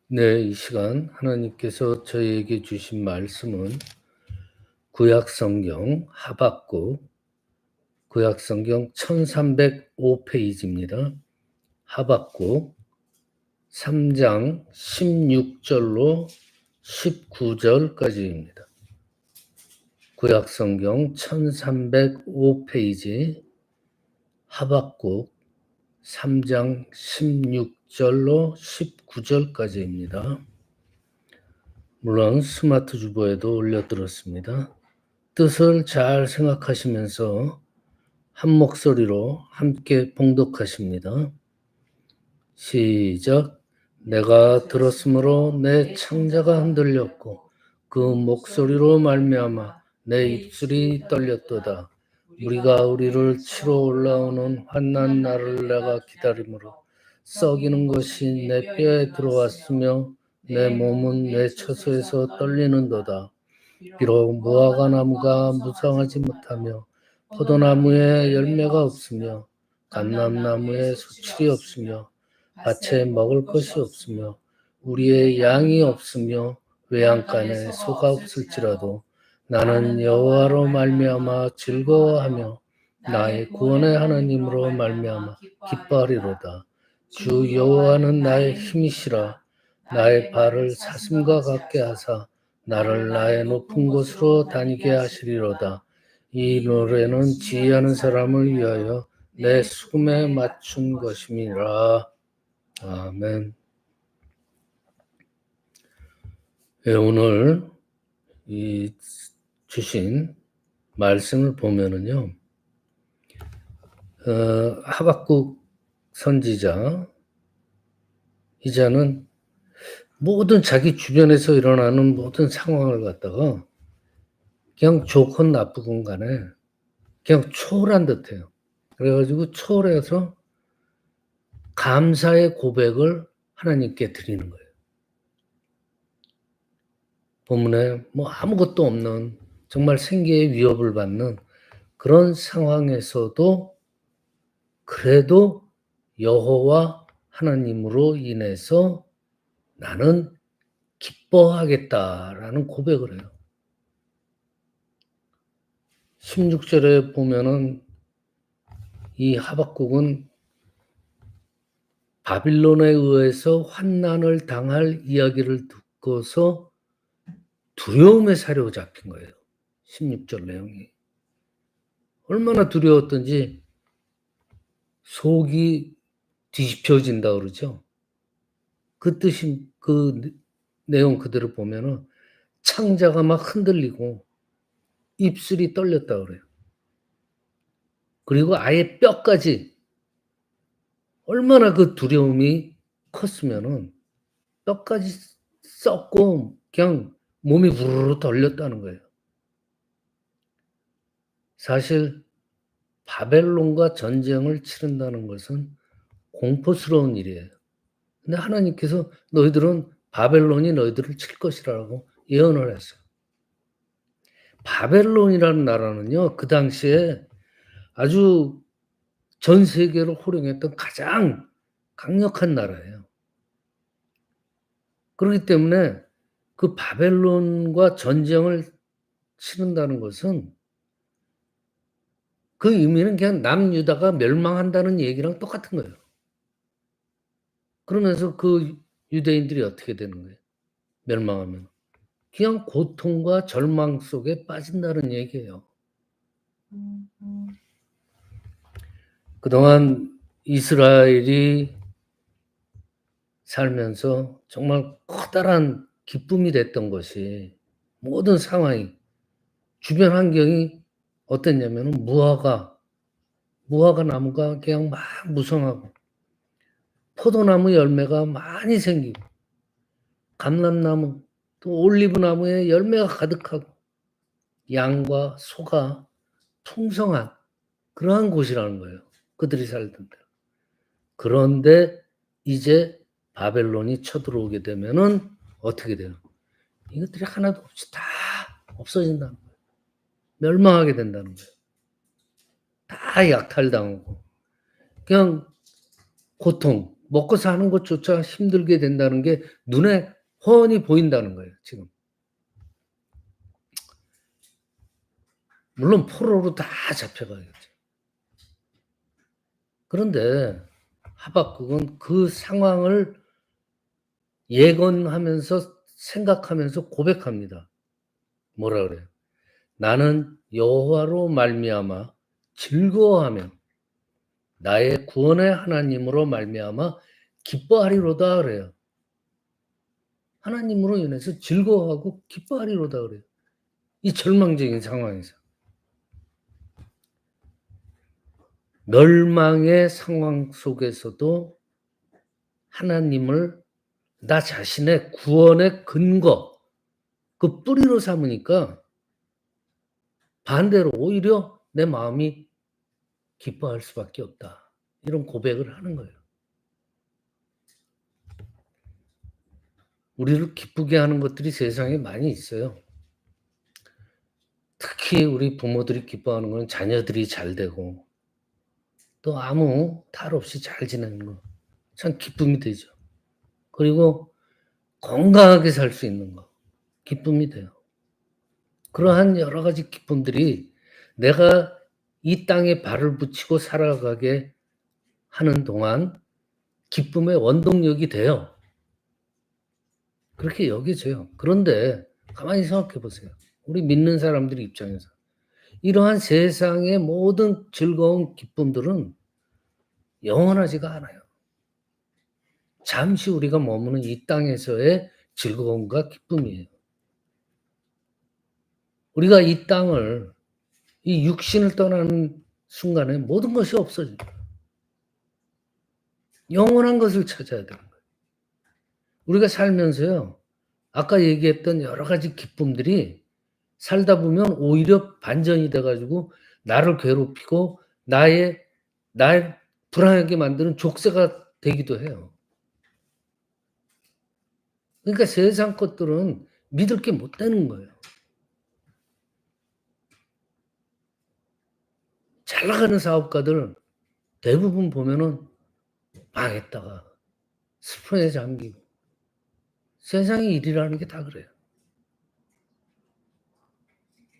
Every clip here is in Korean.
네, 이 시간 하나님께서 저희에게 주신 말씀은 구약성경 하박국 구약성경 1305페이지입니다. 하박국 3장 16절로 19절까지입니다. 구약성경 1305페이지 하박국 3장 16절로 19절까지입니다. 물론 스마트 주보에도 올려드렸습니다. 뜻을 잘 생각하시면서 한 목소리로 함께 봉독하십니다. 시작. 내가 들었으므로 내 창자가 흔들렸고 그 목소리로 말미암아 내 입술이 떨렸도다. 우리가 우리를 치러 올라오는 환난 날을 내가 기다림으로 썩이는 것이 내 뼈에 들어왔으며 내 몸은 내 처소에서 떨리는도다. 비록 무화과 나무가 무성하지 못하며 포도나무에 열매가 없으며 감람나무에 수출이 없으며 밭에 먹을 것이 없으며 우리의 양이 없으며 외양간에 소가 없을지라도 나는 여호와로 말미암아 즐거워하며 나의 구원의 하나님으로 말미암아 기뻐하리로다. 주 여호와는 나의 힘이시라. 나의 발을 사슴과 같게 하사 나를 나의 높은 곳으로 다니게 하시리로다. 이 노래는 지혜하는 사람을 위하여 내 수금에 맞춘 것임이라. 아멘. 네, 오늘 이 주신 말씀을 보면은요, 하박국 선지자 이자는 모든 자기 주변에서 일어나는 모든 상황을 갖다가 그냥 좋건 나쁘건 간에 그냥 초월한 듯해요. 그래가지고 초월해서 감사의 고백을 하나님께 드리는 거예요. 본문에 뭐 아무것도 없는 정말 생계의 위협을 받는 그런 상황에서도 그래도 여호와 하나님으로 인해서 나는 기뻐하겠다라는 고백을 해요. 16절에 보면은 이 하박국은 바빌론에 의해서 환난을 당할 이야기를 듣고서 두려움에 사로잡힌 거예요. 16절 내용이. 얼마나 두려웠던지 속이 뒤집혀진다 그러죠. 그 뜻이 그 내용 그대로 보면은 창자가 막 흔들리고 입술이 떨렸다 그래요. 그리고 아예 뼈까지 얼마나 그 두려움이 컸으면은 뼈까지 썩고 그냥 몸이 부르르 떨렸다는 거예요. 사실 바벨론과 전쟁을 치른다는 것은 공포스러운 일이에요. 근데 하나님께서 너희들은 바벨론이 너희들을 칠 것이라고 예언을 했어요. 바벨론이라는 나라는요, 그 당시에 아주 전 세계를 호령했던 가장 강력한 나라예요. 그렇기 때문에 그 바벨론과 전쟁을 치른다는 것은 그 의미는 그냥 남유다가 멸망한다는 얘기랑 똑같은 거예요. 그러면서 그 유대인들이 어떻게 되는 거예요? 멸망하면. 그냥 고통과 절망 속에 빠진다는 얘기예요. 그동안 이스라엘이 살면서 정말 커다란 기쁨이 됐던 것이 모든 상황이 주변 환경이 어땠냐면 무화과 나무가 그냥 막 무성하고 포도나무 열매가 많이 생기고 감람나무 또 올리브나무에 열매가 가득하고 양과 소가 풍성한 그러한 곳이라는 거예요. 그들이 살던 데. 그런데 이제 바벨론이 쳐들어오게 되면은 어떻게 돼요? 이것들이 하나도 없이 다 없어진다는 거예요. 멸망하게 된다는 거예요. 다 약탈당하고 그냥 고통, 먹고 사는 것조차 힘들게 된다는 게 눈에 훤히 보인다는 거예요, 지금. 물론 포로로 다 잡혀가겠죠. 그런데 하박국은 그 상황을 예언하면서 생각하면서 고백합니다. 뭐라 그래요? 나는 여호와로 말미암아 즐거워하며 나의 구원의 하나님으로 말미암아 기뻐하리로다 그래요. 하나님으로 인해서 즐거워하고 기뻐하리로다 그래요. 이 절망적인 상황에서. 멸망의 상황 속에서도 하나님을 나 자신의 구원의 근거, 그 뿌리로 삼으니까 반대로 오히려 내 마음이 기뻐할 수밖에 없다. 이런 고백을 하는 거예요. 우리를 기쁘게 하는 것들이 세상에 많이 있어요. 특히 우리 부모들이 기뻐하는 건 자녀들이 잘 되고 또 아무 탈 없이 잘 지내는 거. 참 기쁨이 되죠. 그리고 건강하게 살 수 있는 거. 기쁨이 돼요. 그러한 여러 가지 기쁨들이 내가 이 땅에 발을 붙이고 살아가게 하는 동안 기쁨의 원동력이 돼요. 그렇게 여겨져요. 그런데 가만히 생각해 보세요. 우리 믿는 사람들 입장에서 이러한 세상의 모든 즐거운 기쁨들은 영원하지가 않아요. 잠시 우리가 머무는 이 땅에서의 즐거움과 기쁨이에요. 우리가 이 땅을, 이 육신을 떠나는 순간에 모든 것이 없어져요. 영원한 것을 찾아야 되는 거예요. 우리가 살면서요, 아까 얘기했던 여러 가지 기쁨들이 살다 보면 오히려 반전이 돼가지고 나를 괴롭히고 날 불안하게 만드는 족쇄가 되기도 해요. 그러니까 세상 것들은 믿을 게 못 되는 거예요. 잘 나가는 사업가들 대부분 보면은 망했다가 스프레에 잠기고 세상의 일이라는 게 다 그래요.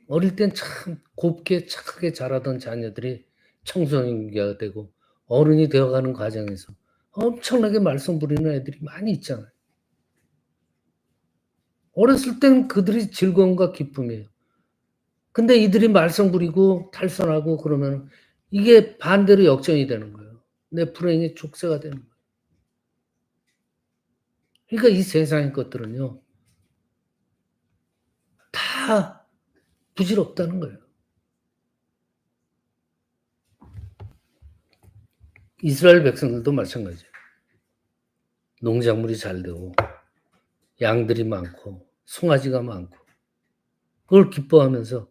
어릴 땐 참 곱게 착하게 자라던 자녀들이 청소년기가 되고 어른이 되어가는 과정에서 엄청나게 말썽 부리는 애들이 많이 있잖아요. 어렸을 땐 그들이 즐거움과 기쁨이에요. 근데 이들이 말썽 부리고 탈선하고 그러면 이게 반대로 역전이 되는 거예요. 내 불행의 족쇄가 되는 거예요. 그러니까 이 세상의 것들은요, 다 부질없다는 거예요. 이스라엘 백성들도 마찬가지예요. 농작물이 잘 되고 양들이 많고 송아지가 많고 그걸 기뻐하면서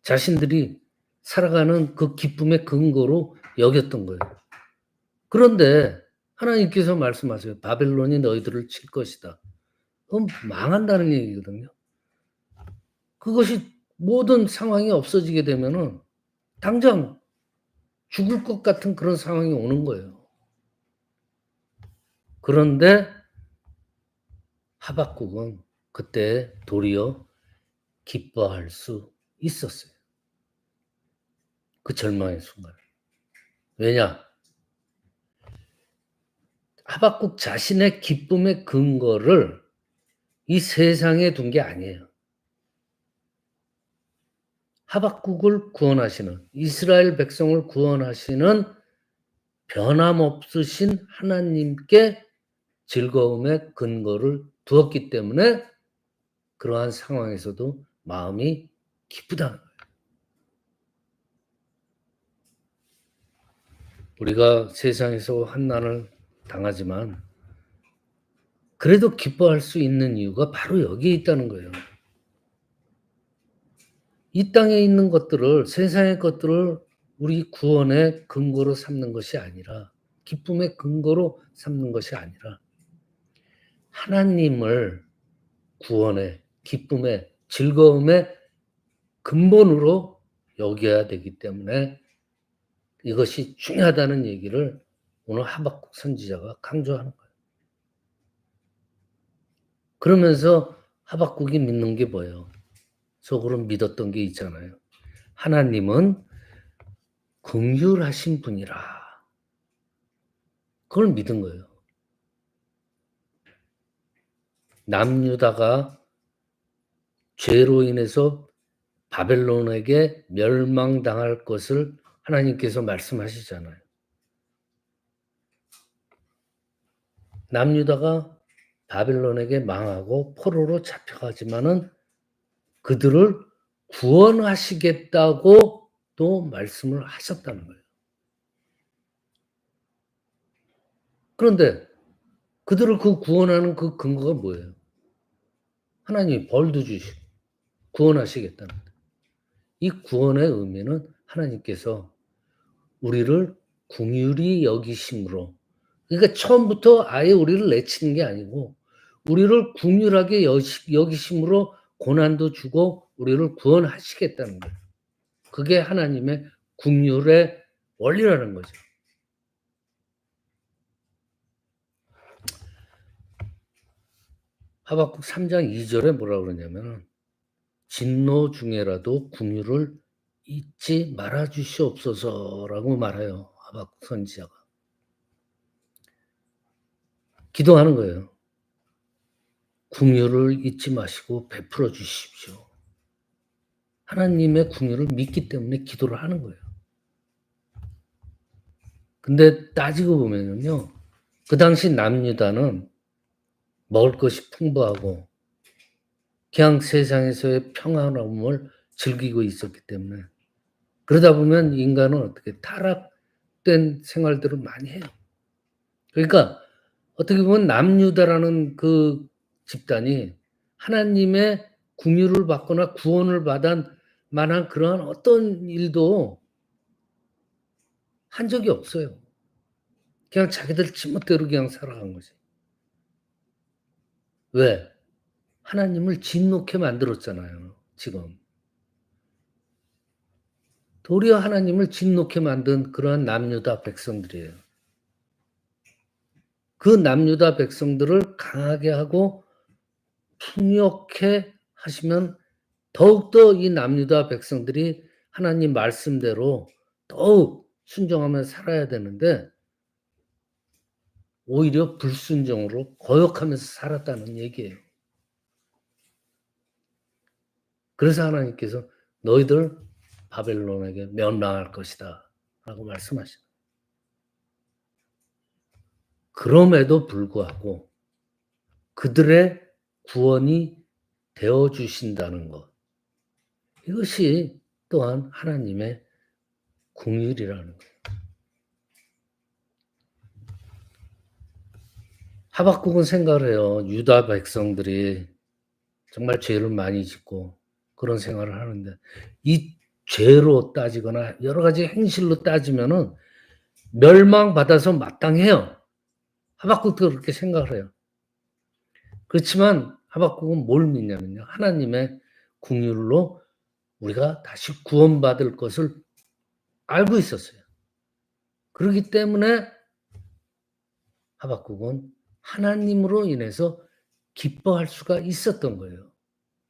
자신들이 살아가는 그 기쁨의 근거로 여겼던 거예요. 그런데 하나님께서 말씀하세요. 바벨론이 너희들을 칠 것이다. 그건 망한다는 얘기거든요. 그것이 모든 상황이 없어지게 되면은 당장 죽을 것 같은 그런 상황이 오는 거예요. 그런데 하박국은 그때 도리어 기뻐할 수 있었어요. 그 절망의 순간. 왜냐? 하박국 자신의 기쁨의 근거를 이 세상에 둔 게 아니에요. 하박국을 구원하시는, 이스라엘 백성을 구원하시는 변함없으신 하나님께 즐거움의 근거를 두었기 때문에 그러한 상황에서도 마음이 기쁘다는 거예요. 우리가 세상에서 환난을 당하지만 그래도 기뻐할 수 있는 이유가 바로 여기에 있다는 거예요. 이 땅에 있는 것들을, 세상의 것들을 우리 구원의 근거로 삼는 것이 아니라, 기쁨의 근거로 삼는 것이 아니라 하나님을 구원의, 기쁨의, 즐거움의 근본으로 여겨야 되기 때문에 이것이 중요하다는 얘기를 오늘 하박국 선지자가 강조하는 거예요. 그러면서 하박국이 믿는 게 뭐예요? 속으로 믿었던 게 있잖아요. 하나님은 긍휼하신 분이라. 그걸 믿은 거예요. 남유다가 죄로 인해서 바벨론에게 멸망당할 것을 하나님께서 말씀하시잖아요. 남유다가 바벨론에게 망하고 포로로 잡혀가지만은 그들을 구원하시겠다고 또 말씀을 하셨다는 거예요. 그런데 그들을 그 구원하는 그 근거가 뭐예요? 하나님이 벌도 주시고 구원하시겠다는 거예요. 이 구원의 의미는 하나님께서 우리를 긍휼히 여기심으로, 그러니까 처음부터 아예 우리를 내치는 게 아니고 우리를 긍휼하게 여기심으로 고난도 주고 우리를 구원하시겠다는 거예요. 그게 하나님의 긍휼의 원리라는 거죠. 하박국 3장 2절에 뭐라고 그러냐면 진노 중에라도 긍휼을 잊지 말아 주시옵소서라고 말해요. 하박국 선지자가. 기도하는 거예요. 긍휼을 잊지 마시고 베풀어 주십시오. 하나님의 긍휼을 믿기 때문에 기도를 하는 거예요. 근데 따지고 보면요, 그 당시 남유다는 먹을 것이 풍부하고 그냥 세상에서의 평안함을 즐기고 있었기 때문에, 그러다 보면 인간은 어떻게 타락된 생활들을 많이 해요. 그러니까 어떻게 보면 남유다라는 그 집단이 하나님의 긍휼을 받거나 구원을 받은 만한 그러한 어떤 일도 한 적이 없어요. 그냥 자기들 지멋대로 그냥 살아간 거지. 왜? 하나님을 진노케 만들었잖아요, 지금. 도리어 하나님을 진노케 만든 그러한 남유다 백성들이에요. 그 남유다 백성들을 강하게 하고 풍요케 하시면 더욱더 이 남유다 백성들이 하나님 말씀대로 더욱 순종하며 살아야 되는데 오히려 불순종으로 거역하면서 살았다는 얘기예요. 그래서 하나님께서 너희들 바벨론에게 멸망할 것이다 라고 말씀하시죠. 그럼에도 불구하고 그들의 구원이 되어주신다는 것, 이것이 또한 하나님의 긍휼이라는 거예요. 하박국은 생각을 해요. 유다 백성들이 정말 죄를 많이 짓고 그런 생활을 하는데 이 죄로 따지거나 여러 가지 행실로 따지면은 멸망받아서 마땅해요. 하박국도 그렇게 생각을 해요. 그렇지만 하박국은 뭘 믿냐면요, 하나님의 긍휼로 우리가 다시 구원받을 것을 알고 있었어요. 그렇기 때문에 하박국은 하나님으로 인해서 기뻐할 수가 있었던 거예요.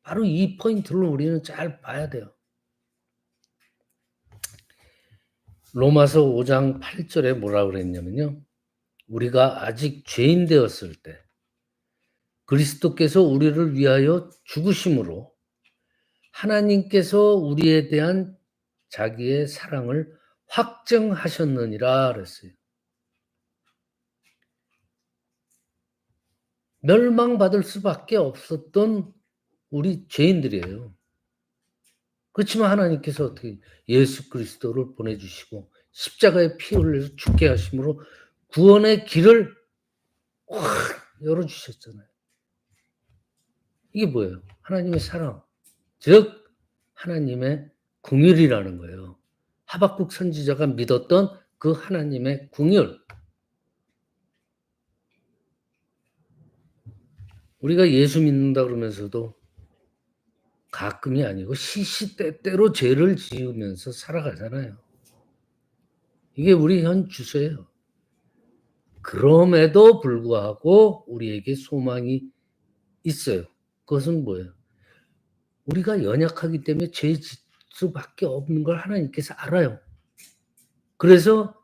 바로 이 포인트를 우리는 잘 봐야 돼요. 로마서 5장 8절에 뭐라고 그랬냐면요, 우리가 아직 죄인 되었을 때 그리스도께서 우리를 위하여 죽으심으로 하나님께서 우리에 대한 자기의 사랑을 확증하셨느니라 그랬어요. 멸망받을 수밖에 없었던 우리 죄인들이에요. 그렇지만 하나님께서 어떻게 예수 그리스도를 보내주시고 십자가에 피 흘려서 죽게 하심으로 구원의 길을 확 열어주셨잖아요. 이게 뭐예요? 하나님의 사랑, 즉 하나님의 긍휼이라는 거예요. 하박국 선지자가 믿었던 그 하나님의 긍휼. 우리가 예수 믿는다 그러면서도 가끔이 아니고 시시때때로 죄를 지으면서 살아가잖아요. 이게 우리 현 주소예요. 그럼에도 불구하고 우리에게 소망이 있어요. 그것은 뭐예요? 우리가 연약하기 때문에 죄 짓 수밖에 없는 걸 하나님께서 알아요. 그래서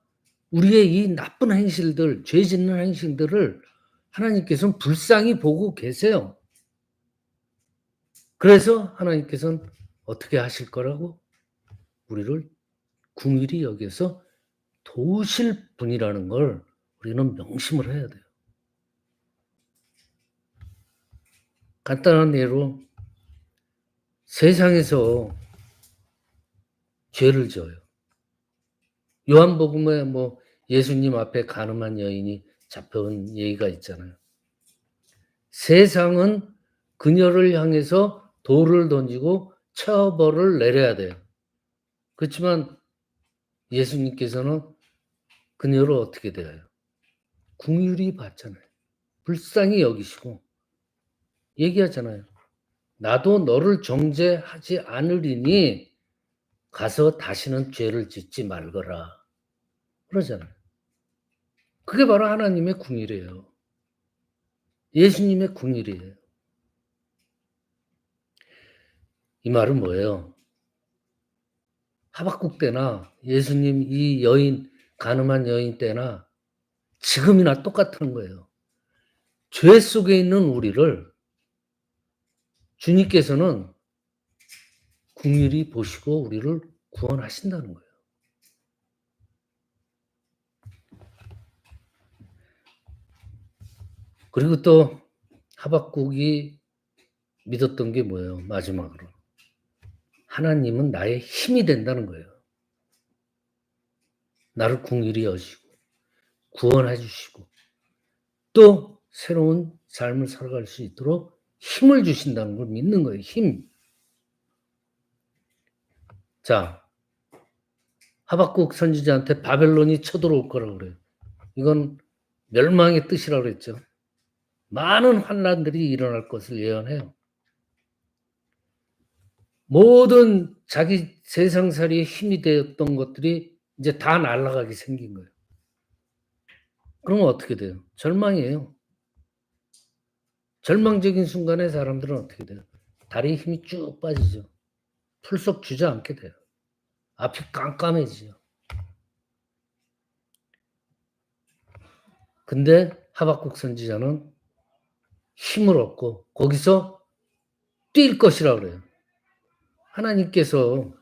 우리의 이 나쁜 행실들, 죄 짓는 행실들을 하나님께서는 불쌍히 보고 계세요. 그래서 하나님께서는 어떻게 하실 거라고? 우리를 긍휼히 여겨서 도우실 분이라는 걸 우리는 명심을 해야 돼요. 간단한 예로 세상에서 죄를 져요. 요한복음에 뭐 예수님 앞에 간음한 여인이 잡혀온 얘기가 있잖아요. 세상은 그녀를 향해서 돌을 던지고 처벌을 내려야 돼요. 그렇지만 예수님께서는 그녀를 어떻게 대해요? 긍휼히 봤잖아요. 불쌍히 여기시고 얘기하잖아요. 나도 너를 정죄하지 않으리니 가서 다시는 죄를 짓지 말거라. 그러잖아요. 그게 바로 하나님의 긍휼이에요. 예수님의 긍휼이에요. 이 말은 뭐예요? 하박국 때나 예수님 이 여인, 간음한 여인 때나 지금이나 똑같은 거예요. 죄 속에 있는 우리를 주님께서는 긍휼히 보시고 우리를 구원하신다는 거예요. 그리고 또 하박국이 믿었던 게 뭐예요? 마지막으로. 하나님은 나의 힘이 된다는 거예요. 나를 긍휼히 여시고 구원해 주시고 또 새로운 삶을 살아갈 수 있도록 힘을 주신다는 걸 믿는 거예요. 힘. 자, 하박국 선지자한테 바벨론이 쳐들어올 거라고 그래요. 이건 멸망의 뜻이라고 그랬죠. 많은 환난들이 일어날 것을 예언해요. 모든 자기 세상살이의 힘이 되었던 것들이 이제 다 날아가게 생긴 거예요. 그러면 어떻게 돼요? 절망이에요. 절망적인 순간에 사람들은 어떻게 돼요? 다리에 힘이 쭉 빠지죠. 풀썩 주저앉게 돼요. 앞이 깜깜해지죠. 근데 하박국 선지자는 힘을 얻고 거기서 뛸 것이라 그래요. 하나님께서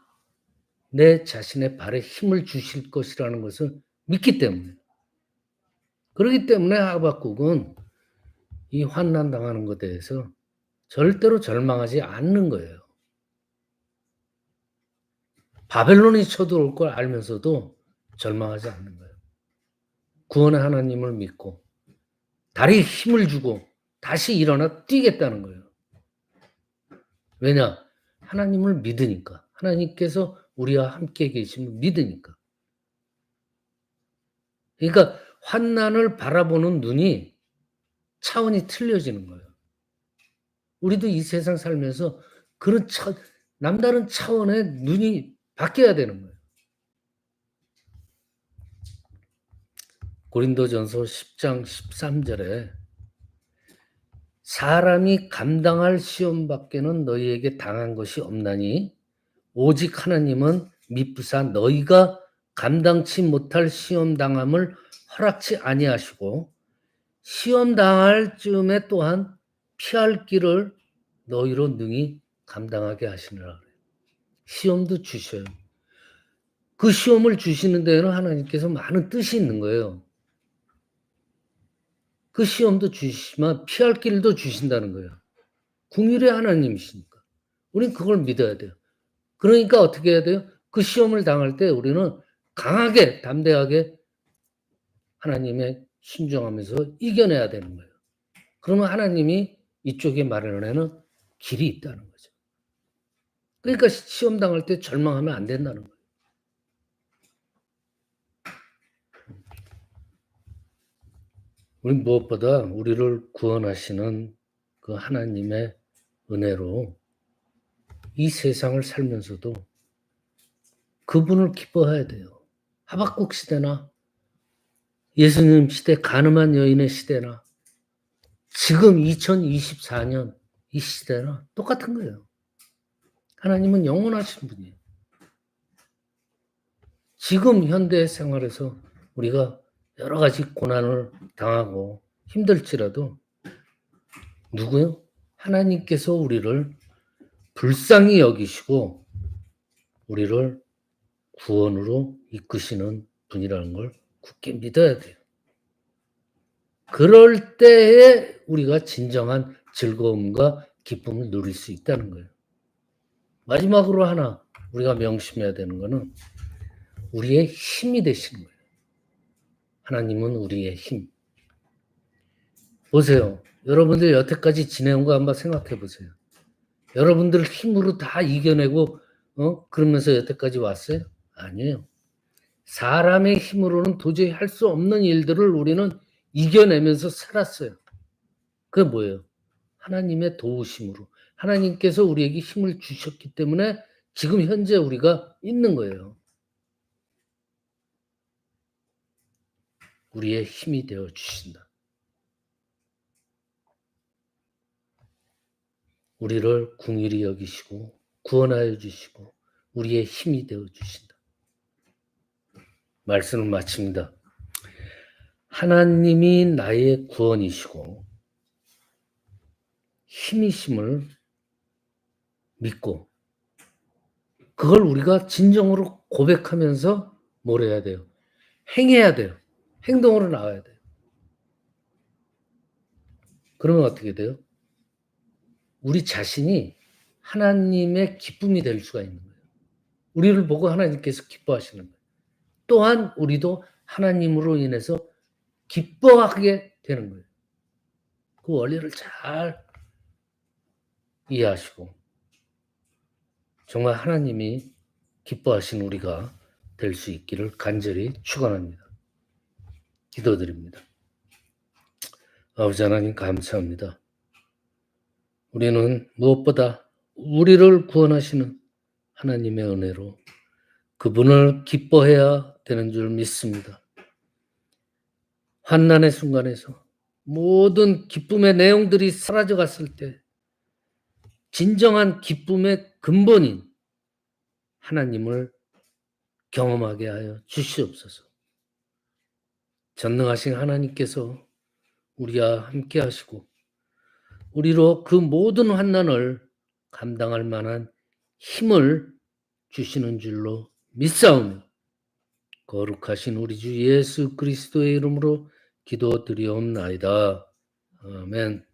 내 자신의 발에 힘을 주실 것이라는 것을 믿기 때문에. 그렇기 때문에 하박국은 이 환난 당하는 것에 대해서 절대로 절망하지 않는 거예요. 바벨론이 쳐들어올 걸 알면서도 절망하지 않는 거예요. 구원의 하나님을 믿고 다리에 힘을 주고 다시 일어나 뛰겠다는 거예요. 왜냐? 하나님을 믿으니까. 하나님께서 우리와 함께 계심을 믿으니까. 그러니까 환난을 바라보는 눈이 차원이 틀려지는 거예요. 우리도 이 세상 살면서 그런 남다른 차원의 눈이 바뀌어야 되는 거예요. 고린도전서 10장 13절에 사람이 감당할 시험밖에는 너희에게 당한 것이 없나니 오직 하나님은 미쁘사 너희가 감당치 못할 시험당함을 허락치 아니하시고 시험당할 즈음에 또한 피할 길을 너희로 능히 감당하게 하시느라. 시험도 주셔요. 그 시험을 주시는 데에는 하나님께서 많은 뜻이 있는 거예요. 그 시험도 주시지만 피할 길도 주신다는 거예요. 긍휼의 하나님이시니까. 우리는 그걸 믿어야 돼요. 그러니까 어떻게 해야 돼요? 그 시험을 당할 때 우리는 강하게 담대하게 하나님의 순종하면서 이겨내야 되는 거예요. 그러면 하나님이 이쪽에 마련하는 길이 있다는 거죠. 그러니까 시험 당할 때 절망하면 안 된다는 거예요. 우리 무엇보다 우리를 구원하시는 그 하나님의 은혜로 이 세상을 살면서도 그분을 기뻐해야 돼요. 하박국 시대나 예수님 시대, 가늠한 여인의 시대나 지금 2024년 이 시대나 똑같은 거예요. 하나님은 영원하신 분이에요. 지금 현대 생활에서 우리가 여러 가지 고난을 당하고 힘들지라도 누구요? 하나님께서 우리를 불쌍히 여기시고 우리를 구원으로 이끄시는 분이라는 걸 굳게 믿어야 돼요. 그럴 때에 우리가 진정한 즐거움과 기쁨을 누릴 수 있다는 거예요. 마지막으로 하나 우리가 명심해야 되는 거는 우리의 힘이 되시는 거예요. 하나님은 우리의 힘. 보세요. 여러분들 여태까지 지내온 거 한번 생각해 보세요. 여러분들 힘으로 다 이겨내고 그러면서 여태까지 왔어요? 아니에요. 사람의 힘으로는 도저히 할 수 없는 일들을 우리는 이겨내면서 살았어요. 그게 뭐예요? 하나님의 도우심으로. 하나님께서 우리에게 힘을 주셨기 때문에 지금 현재 우리가 있는 거예요. 우리의 힘이 되어 주신다. 우리를 긍휼히 여기시고 구원하여 주시고 우리의 힘이 되어 주신다. 말씀을 마칩니다. 하나님이 나의 구원이시고 힘이심을 믿고 그걸 우리가 진정으로 고백하면서 뭘 해야 돼요? 행해야 돼요. 행동으로 나와야 돼요. 그러면 어떻게 돼요? 우리 자신이 하나님의 기쁨이 될 수가 있는 거예요. 우리를 보고 하나님께서 기뻐하시는 거예요. 또한 우리도 하나님으로 인해서 기뻐하게 되는 거예요. 그 원리를 잘 이해하시고 정말 하나님이 기뻐하신 우리가 될 수 있기를 간절히 축원합니다. 기도드립니다. 아버지 하나님 감사합니다. 우리는 무엇보다 우리를 구원하시는 하나님의 은혜로 그분을 기뻐해야 되는 줄 믿습니다. 환난의 순간에서 모든 기쁨의 내용들이 사라져 갔을 때 진정한 기쁨의 근본인 하나님을 경험하게 하여 주시옵소서. 전능하신 하나님께서 우리와 함께 하시고 우리로 그 모든 환난을 감당할 만한 힘을 주시는 줄로 믿사오며 거룩하신 우리 주 예수 그리스도의 이름으로 기도드리옵나이다. 아멘.